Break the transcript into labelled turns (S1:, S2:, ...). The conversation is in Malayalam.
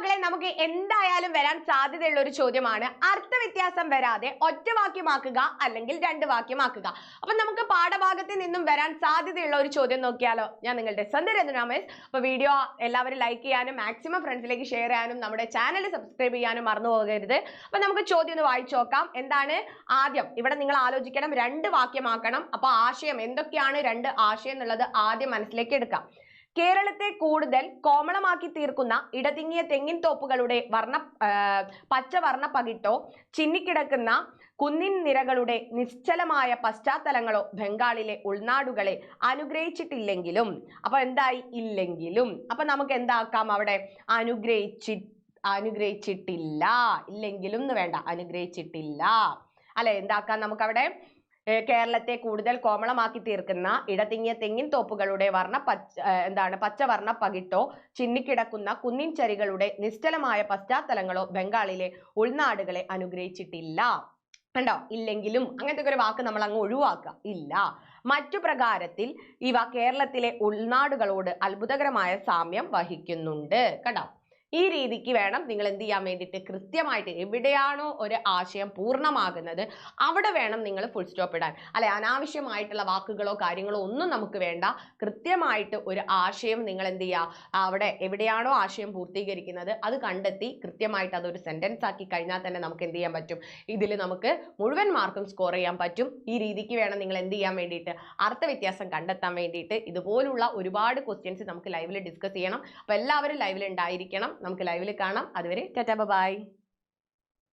S1: മക്കളെ നമുക്ക് എന്തായാലും വരാൻ സാധ്യതയുള്ള ഒരു ചോദ്യമാണ് അർത്ഥവ്യത്യാസം വരാതെ ഒറ്റവാക്യമാക്കുക അല്ലെങ്കിൽ രണ്ട് വാക്യമാക്കുക. അപ്പൊ നമുക്ക് പാഠഭാഗത്തിൽ നിന്നും വരാൻ സാധ്യതയുള്ള ഒരു ചോദ്യം നോക്കിയാലോ? ഞാൻ നിങ്ങളുടെ സ്വന്തം രചന മിസ്. അപ്പൊ വീഡിയോ എല്ലാവരും ലൈക്ക് ചെയ്യാനും മാക്സിമം ഫ്രണ്ട്സിലേക്ക് ഷെയർ ചെയ്യാനും നമ്മുടെ ചാനൽ സബ്സ്ക്രൈബ് ചെയ്യാനും മറന്നു പോകരുത്. അപ്പൊ നമുക്ക് ചോദ്യം ഒന്ന് വായിച്ചു നോക്കാം. എന്താണ്? ആദ്യം ഇവിടെ നിങ്ങൾ ആലോചിക്കണം, രണ്ട് വാക്യമാക്കണം. അപ്പൊ ആശയം എന്തൊക്കെയാണ്, രണ്ട് ആശയം എന്നുള്ളത് ആദ്യം മനസ്സിലേക്ക് എടുക്കാം. കേരളത്തെ കൂടുതൽ കോമളമാക്കി തീർക്കുന്ന ഇടതിങ്ങിയ തെങ്ങിൻ തോപ്പുകളുടെ പച്ചവർണ്ണ പകിട്ടോ ചിന്നിക്കിടക്കുന്ന കുന്നിൻ നിരകളുടെ നിശ്ചലമായ പശ്ചാത്തലങ്ങളോ ബംഗാളിലെ ഉൾനാടുകളെ അനുഗ്രഹിച്ചിട്ടില്ലെങ്കിലും. അപ്പൊ എന്തായി? ഇല്ലെങ്കിലും. അപ്പൊ നമുക്ക് എന്താക്കാം? അവിടെ അനുഗ്രഹിച്ചിട്ടില്ല, ഇല്ലെങ്കിലും എന്ന് വേണ്ട, അനുഗ്രഹിച്ചിട്ടില്ല അല്ലെ. എന്താക്കാം നമുക്കവിടെ? കേരളത്തെ കൂടുതൽ കോമളമാക്കി തീർക്കുന്ന ഇടതിങ്ങിയ തെങ്ങിൻ തോപ്പുകളുടെ പച്ചവർണ്ണ പകിട്ടോ ചിന്നിക്കിടക്കുന്ന കുന്നിൻ ചരികളുടെ നിശ്ചലമായ പശ്ചാത്തലങ്ങളോ ബംഗാളിലെ ഉൾനാടുകളെ അനുഗ്രഹിച്ചിട്ടില്ല. കണ്ടോ? ഇല്ലെങ്കിലും അങ്ങനത്തെ ഒരു വാക്ക് നമ്മൾ അങ്ങ് ഒഴിവാക്കുക. ഇല്ല. മറ്റു പ്രകാരത്തിൽ ഇവ കേരളത്തിലെ ഉൾനാടുകളോട് അത്ഭുതകരമായ സാമ്യം വഹിക്കുന്നുണ്ട്. കണ്ടോ? ഈ രീതിക്ക് വേണം നിങ്ങൾ എന്ത് ചെയ്യാൻ വേണ്ടിയിട്ട്, കൃത്യമായിട്ട് എവിടെയാണോ ഒരു ആശയം പൂർണ്ണമാകുന്നത് അവിടെ വേണം നിങ്ങൾ ഫുൾ സ്റ്റോപ്പ് ഇടാൻ. അല്ലെ, അനാവശ്യമായിട്ടുള്ള വാക്കുകളോ കാര്യങ്ങളോ ഒന്നും നമുക്ക് വേണ്ട. കൃത്യമായിട്ട് ഒരു ആശയം നിങ്ങൾ എന്ത് ചെയ്യുക, അവിടെ എവിടെയാണോ ആശയം പൂർത്തീകരിക്കുന്നത് അത് കണ്ടെത്തി കൃത്യമായിട്ട് അതൊരു സെന്റൻസ് ആക്കി കഴിഞ്ഞാൽ തന്നെ നമുക്ക് എന്ത് ചെയ്യാൻ പറ്റും, ഇതിൽ നമുക്ക് മുഴുവൻ മാർക്കും സ്കോർ ചെയ്യാൻ പറ്റും. ഈ രീതിക്ക് വേണം നിങ്ങൾ എന്ത് ചെയ്യാൻ വേണ്ടിയിട്ട്, അർത്ഥവ്യത്യാസം കണ്ടെത്താൻ വേണ്ടിയിട്ട്. ഇതുപോലുള്ള ഒരുപാട് ക്വസ്റ്റ്യൻസ് നമുക്ക് ലൈവിൽ ഡിസ്കസ് ചെയ്യണം. അപ്പൊ എല്ലാവരും ലൈവിൽ ഉണ്ടായിരിക്കണം. നമുക്ക് ലൈവിൽ കാണാം. അതുവരെ ടാറ്റാ ബൈ.